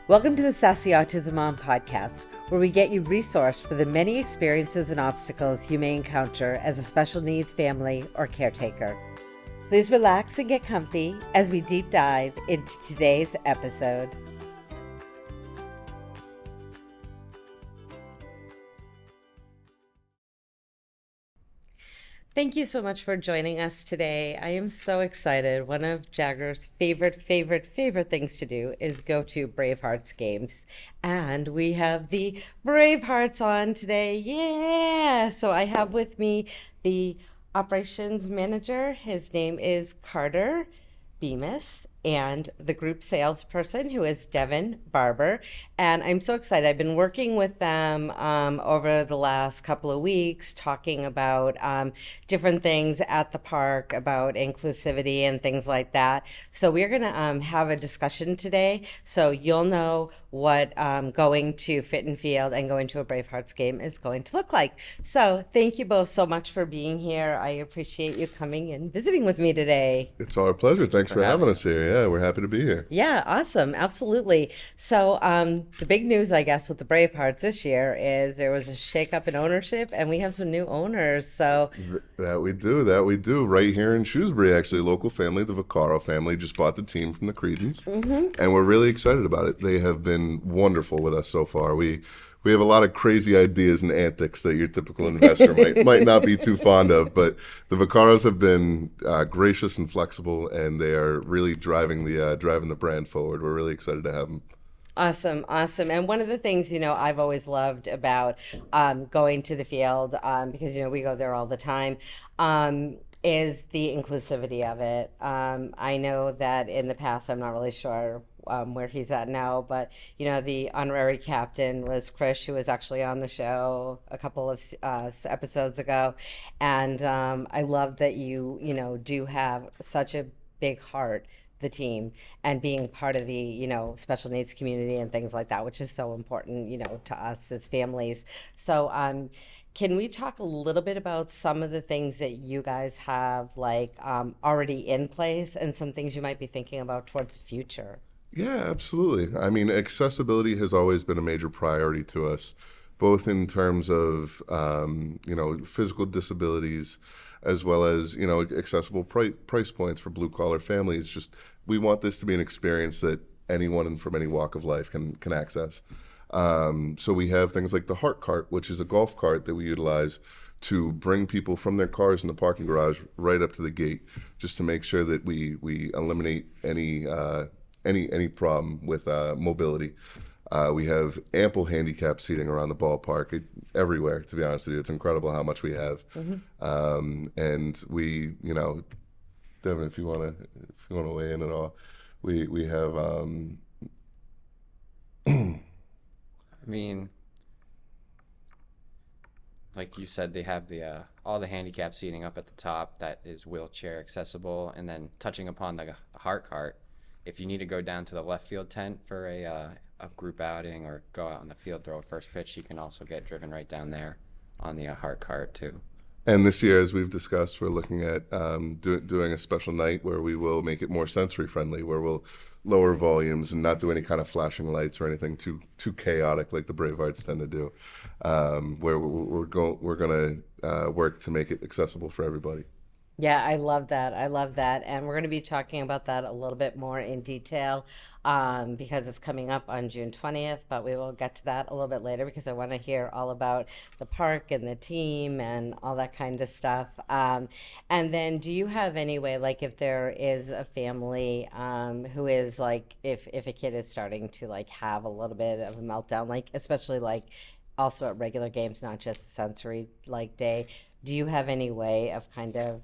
Welcome to the Sassy Autism Mom podcast, where we get you resourced for the many experiences and obstacles you may encounter as a special needs family or caretaker. Please relax and get comfy as we deep dive into today's episode. Thank you so much for joining us today. I am so excited. One of Jagger's favorite things to do is go to Bravehearts games. And we have the Bravehearts on today. Yeah! So I have with me the operations manager. His name is Carter Bemis, and the group salesperson, who is Devin Barber. And I'm so excited. I've been working with them over the last couple of weeks, talking about different things at the park, about inclusivity and things like that. So we're going to have a discussion today, so you'll know what going to Fit and Field and going to a Bravehearts game is going to look like. So thank you both so much for being here. I appreciate you coming and visiting with me today. It's our pleasure. Thanks for having us here. Yeah, we're happy to be here. Yeah, awesome. Absolutely. So the big news, I guess, with the Bravehearts this year is there was a shakeup in ownership, and we have some new owners. So That we do. Right here in Shrewsbury, actually, a local family, the Vaccaro family, just bought the team from the Credens, and we're really excited about it. They have been wonderful with us so far. We have a lot of crazy ideas and antics that your typical investor might not be too fond of, but the Vaccaros have been gracious and flexible, and they are really driving the brand forward. We're really excited to have them. awesome. And one of the things, I've always loved about going to the field, because, we go there all the time, is the inclusivity of it. I know that in the past, I'm not really sure where he's at now, but the honorary captain was Chris, who was actually on the show a couple of episodes ago, and I love that you do have such a big heart, the team, and being part of the special needs community and things like that, which is so important to us as families. So can we talk a little bit about some of the things that you guys have already in place, and some things you might be thinking about towards the future? Yeah, absolutely. I mean, accessibility has always been a major priority to us, both in terms of physical disabilities, as well as accessible price points for blue collar families. Just we want this to be an experience that anyone from any walk of life can access. So we have things like the Heart Cart, which is a golf cart that we utilize to bring people from their cars in the parking garage right up to the gate, just to make sure that we eliminate any problem with mobility. We have ample handicap seating around the ballpark, everywhere. To be honest with you, it's incredible how much we have. And we, Devin, if you want to weigh in at all, we have. I mean, like you said, they have the all the handicap seating up at the top that is wheelchair accessible, and then touching upon the Heart Cart, if you need to go down to the left field tent for a group outing or go out on the field, throw a first pitch, you can also get driven right down there on the Heart Cart too. And this year, as we've discussed, we're looking at doing a special night where we will make it more sensory friendly, where we'll lower volumes and not do any kind of flashing lights or anything too chaotic like the Bravehearts tend to do. Where we're going to work to make it accessible for everybody. Yeah, I love that. And we're going to be talking about that a little bit more in detail because it's coming up on June 20th, but we will get to that a little bit later because I want to hear all about the park and the team and all that kind of stuff. And then do you have any way, if there is a family who is if a kid is starting to have a little bit of a meltdown, especially also at regular games, not just a sensory day, do you have any way of kind of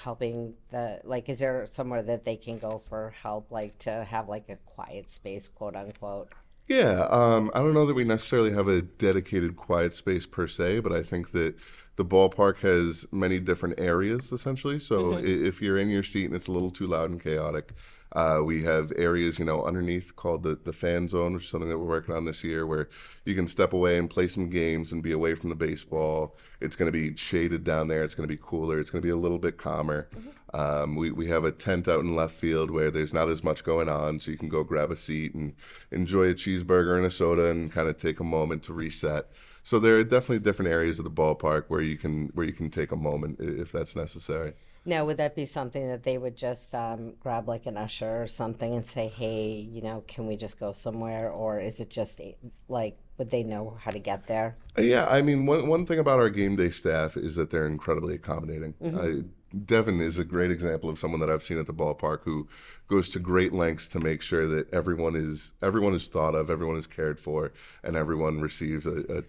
helping is there somewhere that they can go for help, to have a quiet space, quote unquote? Yeah, I don't know that we necessarily have a dedicated quiet space per se, but I think that the ballpark has many different areas essentially. So if you're in your seat and it's a little too loud and chaotic, we have areas, underneath called the fan zone, which is something that we're working on this year, where you can step away and play some games and be away from the baseball. It's going to be shaded down there. It's going to be cooler. It's going to be a little bit calmer. We have a tent out in left field where there's not as much going on, so you can go grab a seat and enjoy a cheeseburger and a soda and kind of take a moment to reset. So there are definitely different areas of the ballpark where you can take a moment if that's necessary. Now, would that be something that they would just grab like an usher or something and say, hey, can we just go somewhere? Or is it just like, would they know how to get there? Yeah, I mean, one thing about our game day staff is that they're incredibly accommodating. Devin is a great example of someone that I've seen at the ballpark who goes to great lengths to make sure that everyone is thought of, everyone is cared for, and everyone receives a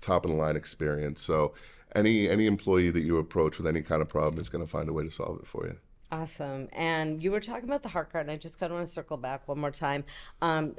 top of the line experience. So any employee that you approach with any kind of problem is going to find a way to solve it for you. Awesome. And you were talking about the heart cart, and I just kind of want to circle back one more time.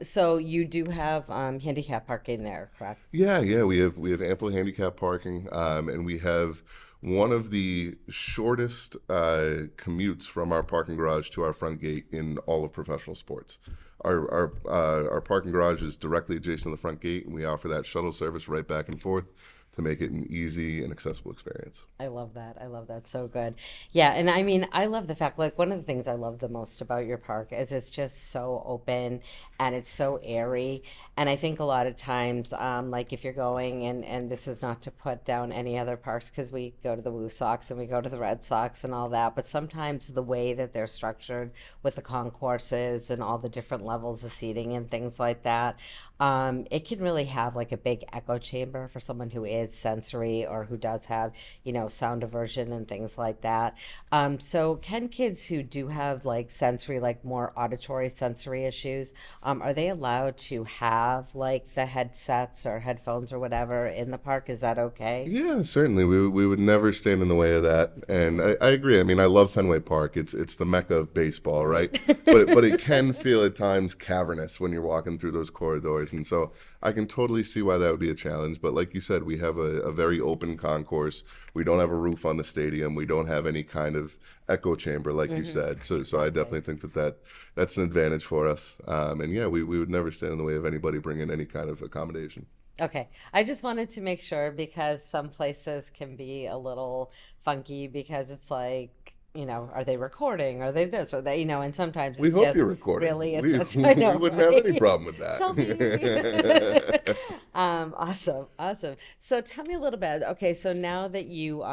So you do have handicap parking there, correct? Yeah, we have ample handicap parking, and we have one of the shortest commutes from our parking garage to our front gate in all of professional sports. Our parking garage is directly adjacent to the front gate, and we offer that shuttle service right back and forth to make it an easy and accessible experience. I love that. I love that. So good. Yeah. And I mean, I love the fact, like, one of the things I love the most about your park is it's just so open and it's so airy. And I think a lot of times, like, if you're going, and this is not to put down any other parks because we go to the Woo Sox and we go to the Red Sox and all that, but sometimes the way that they're structured with the concourses and all the different levels of seating and things like that, it can really have like a big echo chamber for someone who is sensory or who does have, sound aversion and things like that. So can kids who do have like sensory, like more auditory sensory issues, are they allowed to have like the headsets or headphones or whatever in the park? Is that okay? Yeah, certainly. We would never stand in the way of that. And I agree. I mean, I love Fenway Park. It's the mecca of baseball, right? But it can feel at times cavernous when you're walking through those corridors. And so I can totally see why that would be a challenge. But like you said, we have a very open concourse. We don't have a roof on the stadium. We don't have any kind of echo chamber, like you said. So I definitely think that's an advantage for us. And yeah, we would never stand in the way of anybody bringing any kind of accommodation. Okay. I just wanted to make sure because some places can be a little funky because it's like, are they recording? Are they this? Or they, and sometimes We it's hope just you're recording. really, We, I know, we wouldn't have right? any problem with that. Selfie. Awesome. So tell me a little bit. Okay, so now that you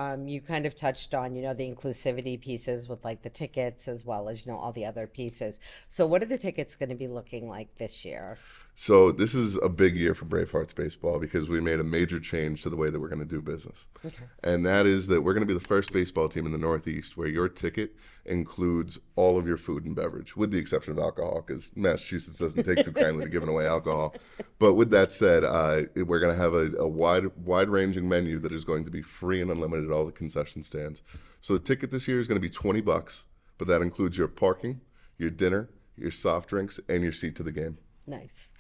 kind of touched on, the inclusivity pieces with like the tickets as well as, all the other pieces. So what are the tickets going to be looking like this year? So this is a big year for Bravehearts baseball because we made a major change to the way that we're going to do business. Okay. And that is that we're going to be the first baseball team in the Northeast where your ticket includes all of your food and beverage, with the exception of alcohol, because Massachusetts doesn't take too kindly to giving away alcohol. But with that said, we're going to have a wide-ranging menu that is going to be free and unlimited at all the concession stands. So the ticket this year is going to be $20, but that includes your parking, your dinner, your soft drinks, and your seat to the game. Nice.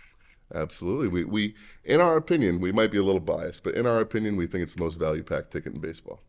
Absolutely. We in our opinion, we might be a little biased, but in our opinion, we think it's the most value-packed ticket in baseball.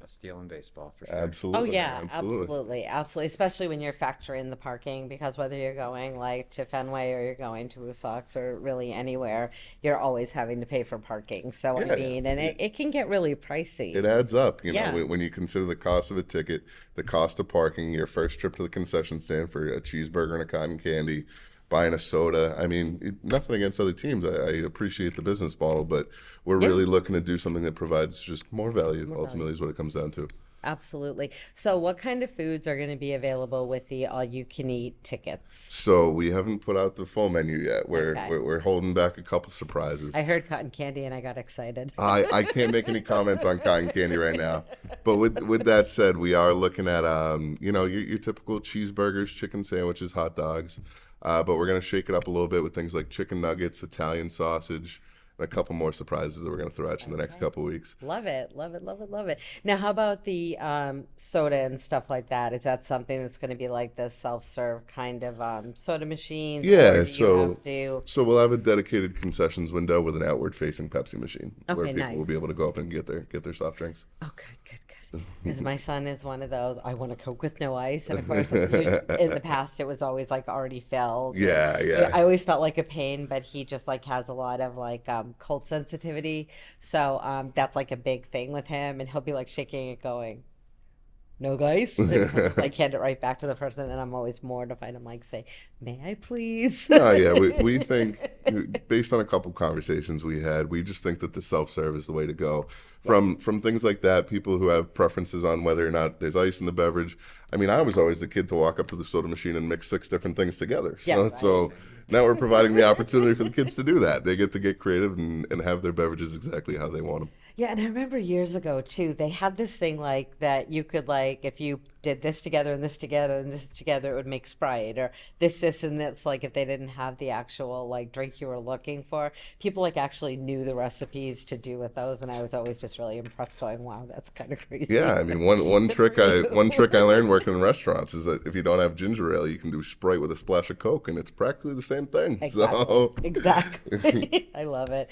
Best deal in baseball for sure. Absolutely. Oh yeah, Absolutely. absolutely. Especially when you're factoring the parking, because whether you're going like to Fenway or you're going to Woosocks or really anywhere, you're always having to pay for parking. So Yeah, I mean, and it can get really pricey. It adds up, Yeah. when you consider the cost of a ticket, the cost of parking, your first trip to the concession stand for a cheeseburger and a cotton candy, buying a soda. I mean, nothing against other teams. I appreciate the business model, but we're really looking to do something that provides just more value, ultimately, is what it comes down to. Absolutely. So what kind of foods are going to be available with the all-you-can-eat tickets? So we haven't put out the full menu yet. Okay. We're holding back a couple surprises. I heard cotton candy and I got excited. I can't make any comments on cotton candy right now. But with that said, we are looking at your typical cheeseburgers, chicken sandwiches, hot dogs. But we're going to shake it up a little bit with things like chicken nuggets, Italian sausage, and a couple more surprises that we're going to throw at you in the next Okay. couple weeks. Love it, love it, love it, love it. Now, how about the soda and stuff like that? Is that something that's going to be like the self-serve kind of soda machines, or Yeah, do you have to? so we'll have a dedicated concessions window with an outward facing Pepsi machine where Okay, people will be able nice. to go up and get their soft drinks. Oh, good, good, good. Because my son is one of those. I want a Coke with no ice, and of course, in the past, it was always like already filled, and Yeah, yeah. I always felt like a pain. But he just like has a lot of like cold sensitivity, so that's like a big thing with him, and he'll be like shaking it, going, "No, guys," and I just like hand it right back to the person, and I'm always mortified. I'm like, "Say, may I please?" No, yeah, we think, based on a couple conversations we had, we just think that the self-serve is the way to go. Yeah, From things like that, people who have preferences on whether or not there's ice in the beverage. I mean, I was always the kid to walk up to the soda machine and mix 6 different things together. yeah, right. So now we're providing the opportunity for the kids to do that. They get to get creative and have their beverages exactly how they want them. Yeah, and I remember years ago too, they had this thing like that you could like if you did this together and this together and this together, it would make Sprite or this, and that's like if they didn't have the actual like drink you were looking for, people like actually knew the recipes to do with those, and I was always just really impressed, going, "Wow, that's kind of Yeah, crazy." I mean, Good for one trick I you. learned working in restaurants is that if you don't have ginger ale, you can do Sprite with a splash of Coke, and it's practically the same thing. Exactly. So, Exactly. I love it.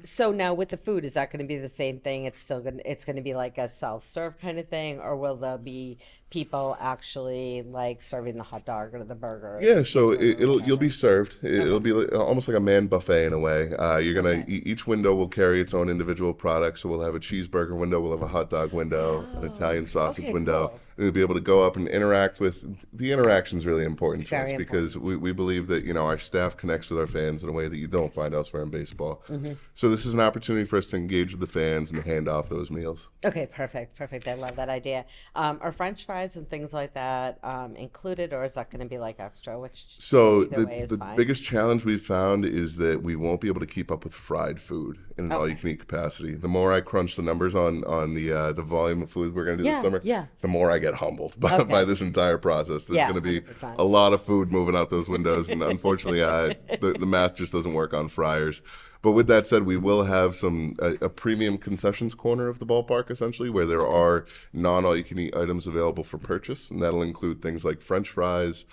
So now with the food, is that going to be the same thing? It's going to be like a self-serve kind of thing, or will there be people actually like serving the hot dog or the burger or the yeah, so cheeseburger or you'll be whatever? served. It'll Okay. be almost like a man buffet in a way. You're gonna Okay. each window will carry its own individual product. So we'll have a cheeseburger window, we'll have a hot dog window, an Italian Oh, sausage okay, window. cool. And you'll be able to go up and interact with. The interaction is really important to us Very because important. we believe that our staff connects with our fans in a way that you don't find elsewhere in baseball. Hmm. So this is an opportunity for us to engage with the fans and hand off those meals. Okay, perfect, perfect. I love that idea. Are French fries and things like that included, or is that going to be like extra? Which So either way is the fine. biggest challenge we've found is that we won't be able to keep up with fried food in an Okay. all-you-can-eat capacity. The more I crunch the numbers on the volume of food we're going to do this Yeah, summer, yeah. the more I get humbled by Okay. this entire process. There's Yeah, going to be 100%. a lot of food moving out those windows, and unfortunately, the math just doesn't work on fryers. But with that said, we will have a premium concessions corner of the ballpark, essentially, where there Okay. are non-all-you-can-eat items available for purchase, and that'll include things like French fries,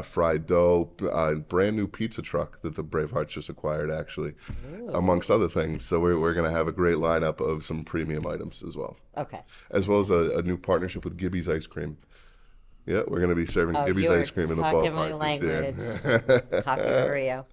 fried dough, brand new pizza truck that the Bravehearts just acquired, actually, Ooh. amongst other things. So we're going to have a great lineup of some premium items Okay. as well as a new partnership with Gibby's Ice Cream. Yeah, we're going to be serving Oh, Gibby's you're ice cream in the talking my ballpark this language. Coffee year. Mario.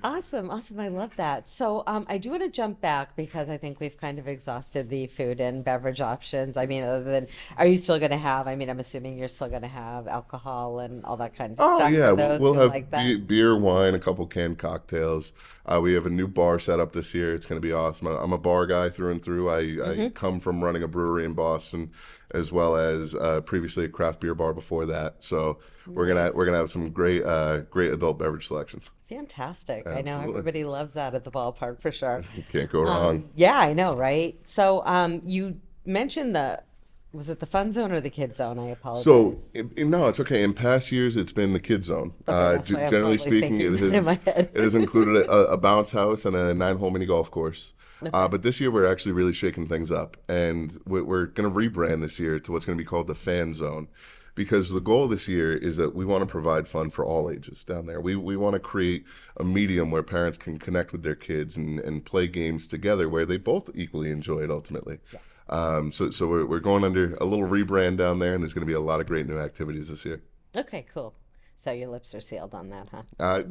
Awesome, awesome. I love that. So, I do want to jump back because I think we've kind of exhausted the food and beverage options. I mean, other than, are you still going to have, I mean, I'm assuming you're still going to have alcohol and all that kind of Oh stuff yeah, for those we'll who have like that. beer, wine, a couple canned cocktails. We have a new bar set up this year. It's going to be awesome. I'm a bar guy through and through. I come from running a brewery in Boston, as well as previously a craft beer bar before that. So we're Nice. gonna have some great adult beverage selections. Fantastic. I know Absolutely, everybody loves that at the ballpark for sure. you can't go wrong. Yeah, I know, right? So, you mentioned was it the fun zone or the kid zone? I So, apologize. no, it's okay. In past years, it's been the kid zone. Okay, that's why I'm Generally probably speaking, thinking that in my head. it has included a bounce house and a 9-hole mini golf course. Okay. But this year, we're actually really shaking things up, and we're going to rebrand this year to what's going to be called the fan zone, because the goal this year is that we want to provide fun for all ages down there. We want to create a medium where parents can connect with their kids and play games together where they both equally enjoy it ultimately. So we're going under a little rebrand down there, and there's going to be a lot of great new activities this year. Okay, cool. So your lips are sealed on that, huh?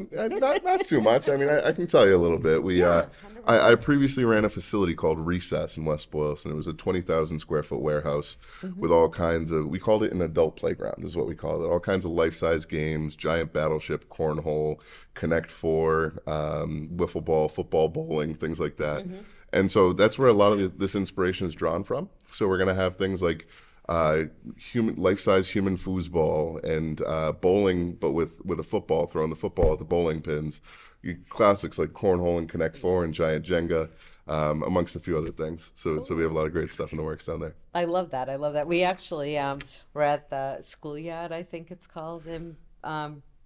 Not too much. I mean, I can tell you a little bit. Yeah, I 100%. previously ran a facility called Recess in West Boylston. It was a 20,000 square foot warehouse Hmm. with all kinds of. We called it an adult playground, is what we called it. All kinds of life size games, giant battleship, cornhole, Connect Four, wiffle ball, football, bowling, things like that. And so that's where a lot of this inspiration is drawn from. So we're gonna have things like human life-size human foosball and bowling, but with a football, throwing the football at the bowling pins. Classics like cornhole and Connect Four and giant Jenga, amongst a few other things. So we have a lot of great stuff in the works down there. I love that. I love that. We actually were at the schoolyard, I think it's called, in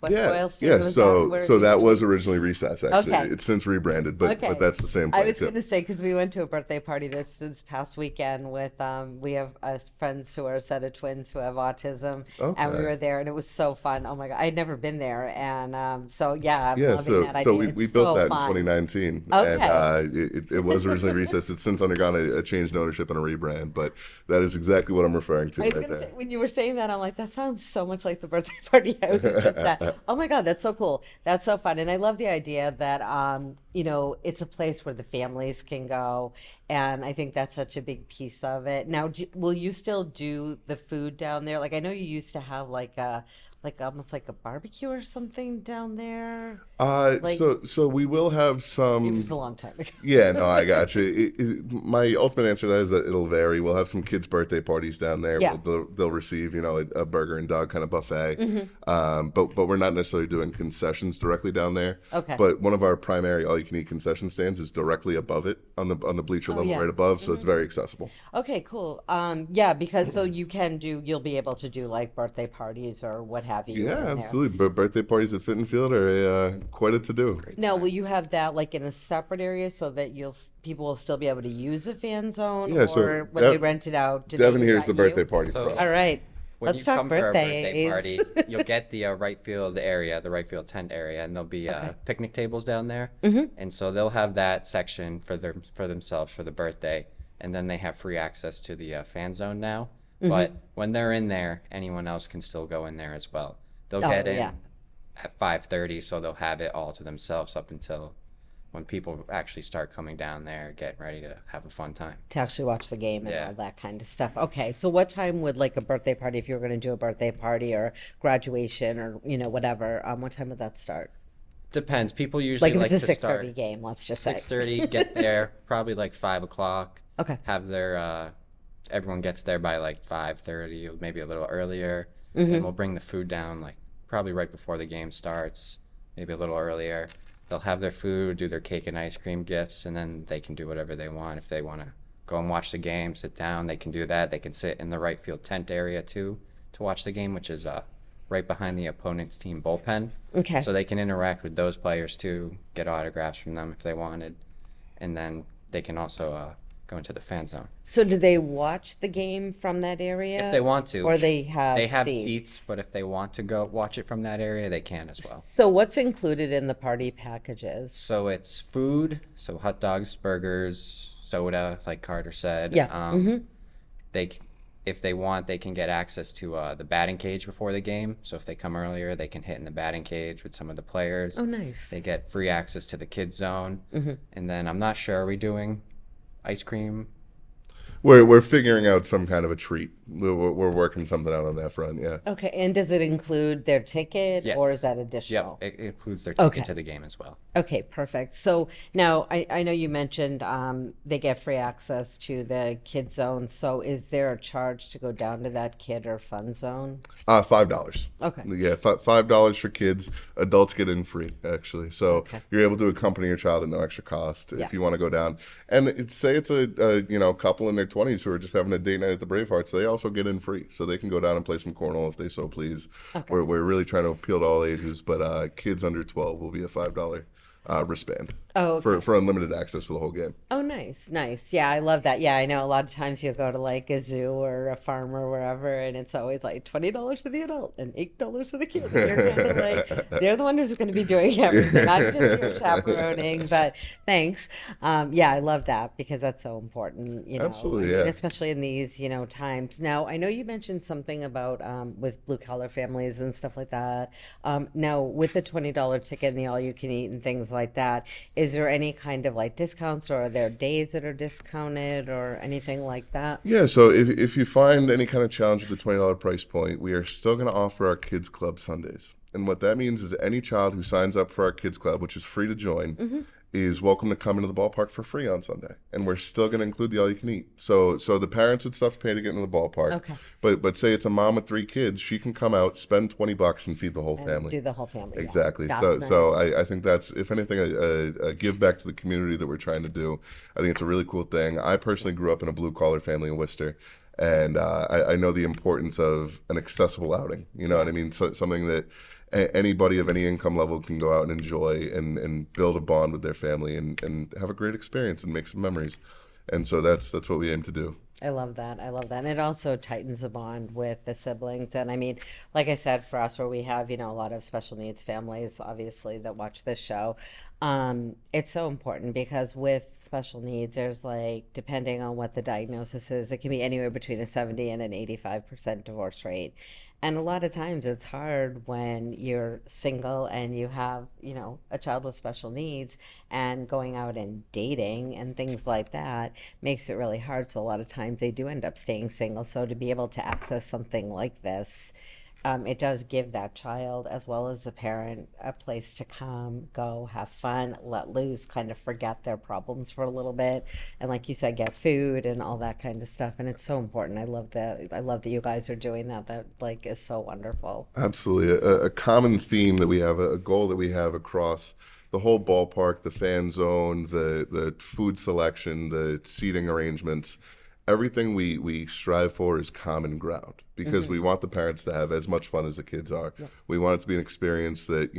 What Yeah, Royal Steer yeah. was that So where it so used that to was be? originally Recess. Actually, Okay. it's since rebranded, but Okay. that's the same I was place. Yep. going to say because we went to a birthday party this past weekend with we have friends who are a set of twins who have autism, and we Okay. were there, and it was so fun. Oh my God, I'd never been there, and so yeah, I'm Yeah, loving so that so idea. we It's built so that in fun. 2019, and Okay. it was originally Recess. It's since undergone a change in ownership and a rebrand, but that is exactly what I'm referring to I was right gonna say there. when you were saying that, I'm like, that sounds so much like the birthday party I was just at. Oh my God, that's so cool. That's so fun. And I love the idea that it's a place where the families can go. And I think that's such a big piece of it. Now, will you still do the food down there? Like I know you used to have like almost like a barbecue or something down there. Like So we will have it was a some. long time Yeah, no, ago. I got you. My ultimate answer to that is that it'll vary. We'll have some kids' birthday parties down there. Yeah. They'll receive, a burger and dog kind of buffet. Hmm. But we're not necessarily doing concessions directly down there. Okay. But one of our primary all-you-can-eat concession stands is directly above it on the bleacher Oh level yeah. right above, so it's Hmm. very accessible. Okay, cool. Yeah, because so you'll be able to do like birthday parties or what have you Yeah, in there. absolutely. But birthday parties at Fit and Field are quite a to-do. Great Now, will time. you have that like in a separate area so that people will still be able to use a fan zone, Yeah, so or when they rent it out, do they Devin use here's the that birthday you? party So All pro. right, when let's you talk come for a birthday birthdays. party, you'll get the right field area, the right field tent area, and there'll be Okay. picnic tables down there. Hmm. And so they'll have that section for themselves for the birthday, and then they have free access to the fan zone now. Hmm. But when they're in there, anyone else can still go in there as well. They'll Oh get yeah. in at 5:30, so they'll have it all to themselves up until when people actually start coming down there, getting ready to have a fun time. To actually watch the game and Yeah. all that kind of stuff. Okay, so what time would like a birthday party, if you were going to do a birthday party or graduation or whatever, what time would that start? Depends. People Like usually if it's like a to 6:30 start game, let's just say. 6:30, get there probably like 5 o'clock. Okay. Have their everyone gets there by like 5:30, or maybe a little earlier. Hmm. Then we'll bring the food down like probably right before the game starts, maybe a little earlier. They'll have their food, do their cake and ice cream gifts, and then they can do whatever they want. If they want to go and watch the game, sit down, they can do that. They can sit in the right field tent area too to watch the game, which is right behind the opponent's team bullpen. Okay. So they can interact with those players too, get autographs from them if they wanted, and then they can also go into the fan zone So do they watch the game from that area? if they want to. Or they have They have seats? seats, but if they want to go watch it from that area, they can as well. So what's included in the party packages? So it's food, so hot dogs, burgers, soda, like Carter said. Yeah. They, if they want, they can get access to the batting cage before the game. So if they come earlier, they can hit in the batting cage with some of the players. Oh, nice. They get free access to the kids zone. Mm-hmm. And then I'm not sure, are we doing ice cream? We're figuring out some kind of a treat. We're working something out on that front. Yeah. Okay, and does it include their ticket Yes. or is that Yep, additional? it includes their ticket Okay. to the game as well. Okay, perfect. So now I know you mentioned they get free access to the kid zone. So is there a charge to go down to that kid or fun zone? $5. Okay. Yeah, $5 for kids. Adults get in free, actually. So Okay. you're able to accompany your child at no extra cost Yeah. if you want to go down. And say it's a couple in their 20s who are just having a date night at the Bravehearts. They also get in free, so they can go down and play some cornhole if they so please. Okay. We're really trying to appeal to all ages, but kids under 12 will be a $5 wristband Oh, okay. for unlimited access for the whole game. Oh, nice, nice. Yeah, I love that. Yeah, I know a lot of times you'll go to like a zoo or a farm or wherever, and it's always like $20 for the adult and $8 for the kid. And you're kind of like, they're the one who's going to be doing everything. I'm just your chaperoning, but thanks. Yeah, I love that because that's so important, Absolutely, I mean, yeah. especially in these, times. Now, I know you mentioned something about with blue collar families and stuff like that. Now, with the $20 ticket and the all you can eat and things like that, is there any kind of like discounts or are there days that are discounted or anything like that? Yeah, so if you find any kind of challenge with the $20 price point, we are still going to offer our Kids Club Sundays. And what that means is any child who signs up for our Kids Club, which is free to join, is welcome to come into the ballpark for free on Sunday. And we're still going to include the all you can eat. So the parents would stuff pay to get into the ballpark. Okay. But say it's a mom with 3 kids, she can come out, spend $20 and feed the whole And family. do the whole family. Yeah. Exactly. That's So nice. I think that's, if anything, a give back to the community that we're trying to do. I think it's a really cool thing. I personally grew up in a blue collar family in Worcester, and I know the importance of an accessible outing. You know what I mean? So, something that anybody of any income level can go out and enjoy and build a bond with their family and have a great experience and make some memories. And so that's what we aim to do. I love that. I love that. And it also tightens the bond with the siblings. And I mean, like I said, for us, where we have, a lot of special needs families, obviously, that watch this show, it's so important because with special needs, there's like, depending on what the diagnosis is, it can be anywhere between a 70 and an 85% divorce rate. And a lot of times it's hard when you're single and you have, a child with special needs and going out and dating and things like that makes it really hard. So a lot of times they do end up staying single. So to be able to access something like this, it does give that child as well as the parent a place to come, go, have fun, let loose, kind of forget their problems for a little bit, and like you said, get food and all that kind of stuff. And it's so important. I love that. I love that you guys are doing that. That like is so wonderful. Absolutely. A common theme that we have, a goal that we have across the whole ballpark, the fan zone, the food selection, the seating arrangements, everything we strive for is common ground because we want the parents to have as much fun as the kids are. Yeah. We want it to be an experience that,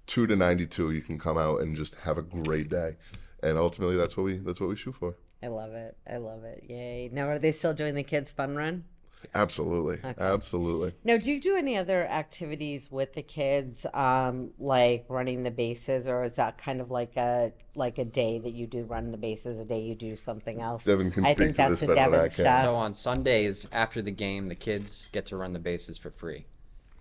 2 to 92, you can come out and just have a great day. And ultimately that's what we shoot for. I love it. I love it. Yay. Now, are they still doing the kids' fun run? Absolutely. Okay. Absolutely. Now, do you do any other activities with the kids, like running the bases, or is that kind of like a day that you do run the bases, a day you do something else? Devin can I speak think to that's this a better than I Devin can. stuff. So on Sundays after the game, the kids get to run the bases for free.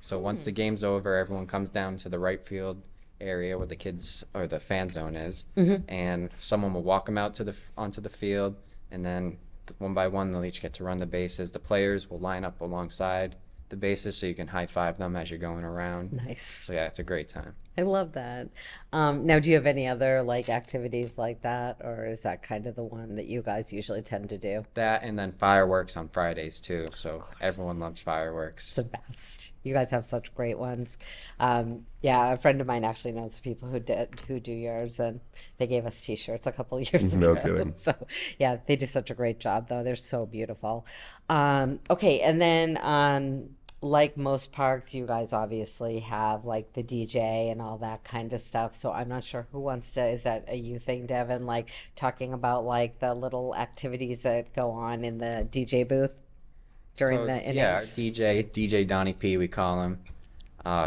So once the game's over, everyone comes down to the right field area where the kids or the fan zone is, and someone will walk them out to onto the field, and then one by one they'll each get to run the bases. The players will line up alongside the bases so you can high five them as you're going around. Nice. So yeah, it's a great time. I love that. Now, do you have any other like activities like that, or is that kind of the one that you guys usually tend to do? That and then fireworks on Fridays too. So everyone loves fireworks. It's the best. You guys have such great ones. Yeah, a friend of mine actually knows people who do yours, and they gave us T-shirts a couple of years ago. No kidding. So yeah, they do such a great job, though. They're so beautiful. Okay, and then like most parks, you guys obviously have like the DJ and all that kind of stuff. So I'm not sure who wants to, is that a you thing, Devin? Like talking about like the little activities that go on in the DJ booth during the innings? Yeah, DJ Donnie P, we call him.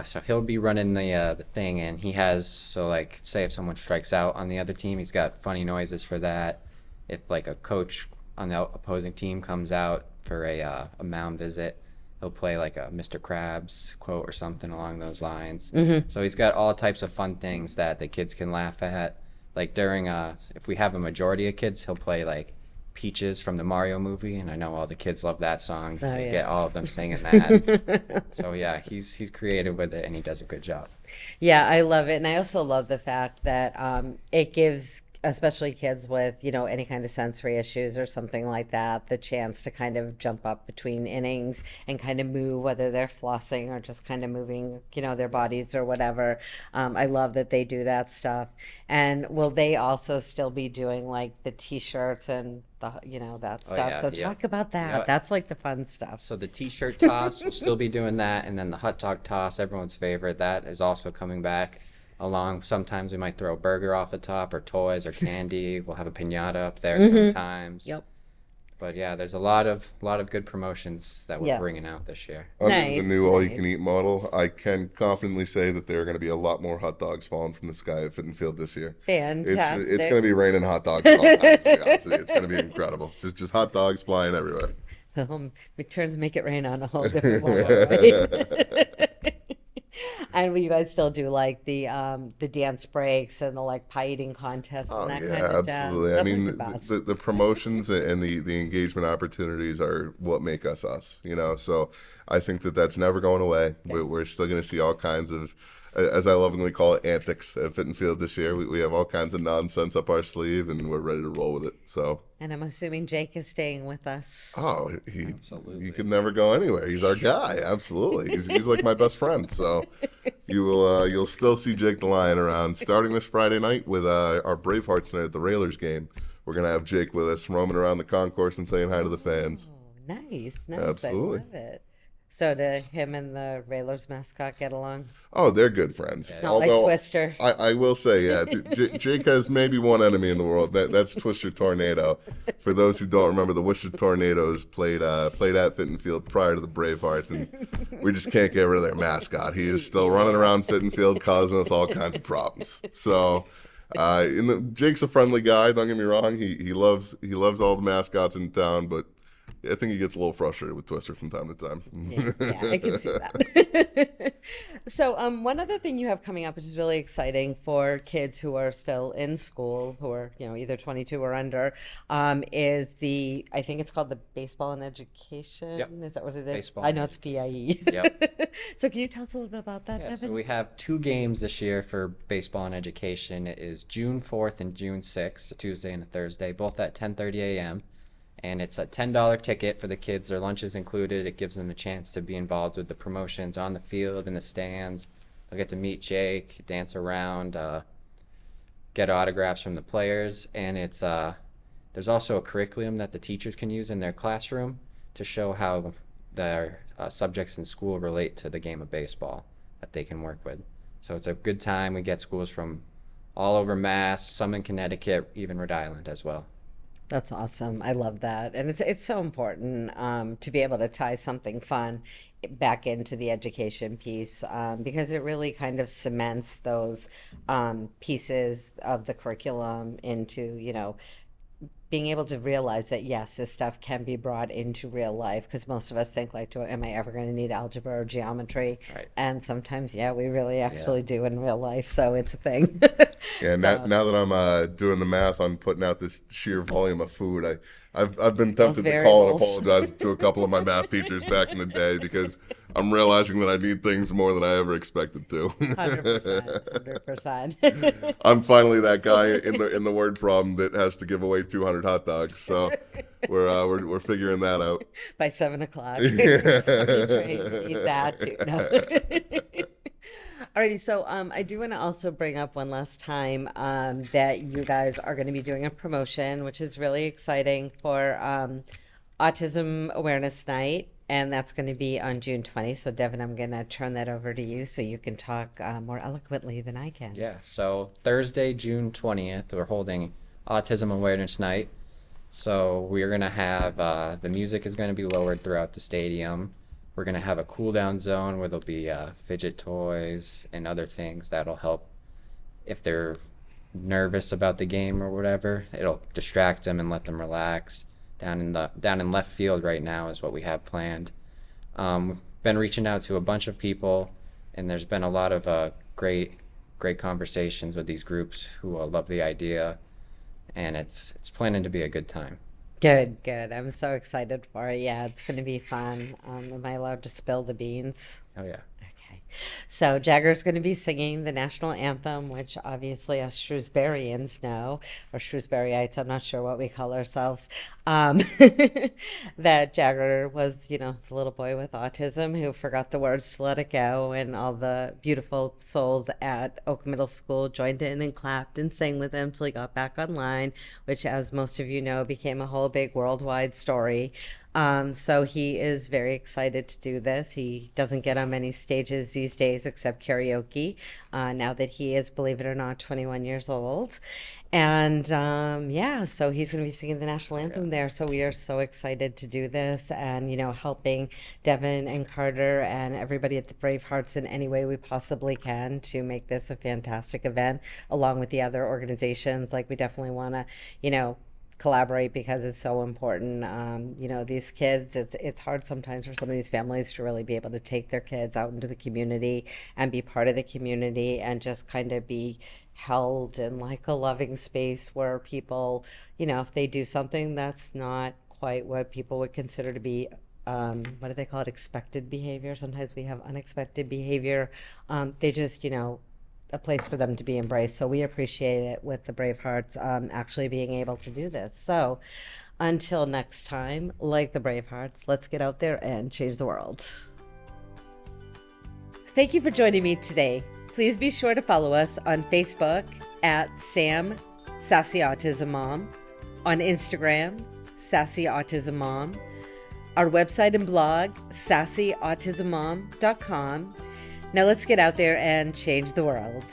So he'll be running the thing, and he has, so like say if someone strikes out on the other team, he's got funny noises for that. If like a coach on the opposing team comes out for a mound visit, he'll play like a Mr. Krabs quote or something along those lines. So he's got all types of fun things that the kids can laugh at. Like during, if we have a majority of kids, he'll play like Peaches from the Mario movie, and I know all the kids love that song. So you get all of them singing that. So yeah, he's creative with it, and he does a good job. Yeah, I love it. And I also love the fact that it gives especially kids with, any kind of sensory issues or something like that, the chance to kind of jump up between innings and kind of move, whether they're flossing or just kind of moving, their bodies or whatever. I love that they do that stuff. And will they also still be doing like the T-shirts and the, that stuff? Yeah, so talk about that. Yeah. That's like the fun stuff. So the T-shirt toss, we'll still be doing that, and then the hot dog toss, everyone's favorite, that is also coming back. Along, sometimes we might throw a burger off the top, or toys, or candy. We'll have a piñata up there sometimes. Yep. But yeah, there's a lot of good promotions that we're bringing out this year. Under Nice, the new all-you-can-eat model, I can confidently say that there are going to be a lot more hot dogs falling from the sky at Fit and Field this year. Fantastic. It's going to be raining hot dogs all the time, to be honest with you. It's going to be incredible. Just hot dogs flying everywhere. McTurns make it rain on a whole different level, right? And will you guys still do like the dance breaks and the like pie eating contests and that kind of jazz? Absolutely. I That's mean, like the best. the promotions and the engagement opportunities are what make us us, So I think that's never going away. We're still going to see all kinds of, as I lovingly call it, antics at Fit and Field this year. We have all kinds of nonsense up our sleeve, and we're ready to roll with it. So. And I'm assuming Jake is staying with us. Oh, he could never go anywhere. He's our guy. Absolutely. He's like my best friend. So you'll still see Jake the Lion around starting this Friday night with our Bravehearts night at the Railers game. We're going to have Jake with us roaming around the concourse and saying hi to the fans. Oh, nice. Absolutely. I love it. So do him and the Railers mascot get along? Oh, they're good friends. Yeah. Not like Although Twister. I will say, yeah, Jake has maybe one enemy in the world. That's Twister Tornado. For those who don't remember, the Worcester Tornadoes played at Fitton Field prior to the Bravehearts, and we just can't get rid of their mascot. He is still running around Fitton Field, causing us all kinds of problems. So, Jake's a friendly guy. Don't get me wrong. He loves all the mascots in town, but I think he gets a little frustrated with Twister from time to time. Yeah, I can see that. So, one other thing you have coming up, which is really exciting for kids who are still in school, who are, either 22 or under, is I think it's called the Baseball and Education. Yep. Is that what it is? Baseball I and know it's PIE. Yep. So, can you tell us a little bit about that, Yeah, Devin? so we have 2 games this year for baseball and education. It is June 4th and June 6th, a Tuesday and a Thursday, both at 10:30 a.m. And it's a $10 ticket for the kids. Their lunch is included. It gives them a chance to be involved with the promotions on the field, in the stands. They'll get to meet Jake, dance around, get autographs from the players, and there's also a curriculum that the teachers can use in their classroom to show how their subjects in school relate to the game of baseball that they can work with. So it's a good time. We get schools from all over Mass, some in Connecticut, even Rhode Island as well. That's awesome. I love that. And it's so important to be able to tie something fun back into the education piece because it really kind of cements those pieces of the curriculum into, being able to realize that yes, this stuff can be brought into real life because most of us think like, am I ever going to need algebra or geometry? Right. And sometimes, yeah, we really actually do in real life. So it's a thing. Yeah, now that I'm doing the math on putting out this sheer volume of food, I've been tempted to call and variables. apologize to a couple of my math teachers back in the day because I'm realizing that I need things more than I ever expected to. 100%. 100%. I'm finally that guy in the word problem that has to give away 200 hot dogs. So we're figuring that out. By 7 o'clock. How many trays eat that too? No. Alrighty, so I do want to also bring up one last time that you guys are going to be doing a promotion, which is really exciting for Autism Awareness Night, and that's going to be on June 20th. So, Devin, I'm going to turn that over to you so you can talk more eloquently than I can. Yeah, so Thursday, June 20th, we're holding Autism Awareness Night. So we're going to have, the music is going to be lowered throughout the stadium. We're going to have a cool down zone where there'll be fidget toys and other things that'll help if they're nervous about the game or whatever. It'll distract them and let them relax. Down in left field right now is what we have planned. We've been reaching out to a bunch of people, and there's been a lot of great conversations with these groups who love the idea, and it's planning to be a good time. Good, good. I'm so excited for it. Yeah, it's going to be fun. Am I allowed to spill the beans? Oh yeah. Okay. So Jagger's going to be singing the national anthem, which obviously us Shrewsburyans know, or Shrewsburyites, I'm not sure what we call ourselves, that Jagger was, the little boy with autism who forgot the words to let it go, and all the beautiful souls at Oak Middle School joined in and clapped and sang with him till he got back online, which, as most of you know, became a whole big worldwide story. So he is very excited to do this. He doesn't get on many stages these days except karaoke, now that he is, believe it or not, 21 years old. And yeah, so he's going to be singing the national anthem there. So we are so excited to do this and, helping Devin and Carter and everybody at the Bravehearts in any way we possibly can to make this a fantastic event, along with the other organizations. Like, we definitely want to, collaborate because it's so important. These kids, it's hard sometimes for some of these families to really be able to take their kids out into the community and be part of the community and just kind of be held in like a loving space where people, if they do something that's not quite what people would consider to be what do they call it, expected behavior. Sometimes we have unexpected behavior. They just, a place for them to be embraced. So we appreciate it with the Bravehearts actually being able to do this. So until next time, like the Bravehearts, let's get out there and change the world. Thank you for joining me today. Please be sure to follow us on Facebook at Sassy Autism Mom, on Instagram, Sassy Autism Mom. our website and blog, sassyautismmom.com. Now let's get out there and change the world.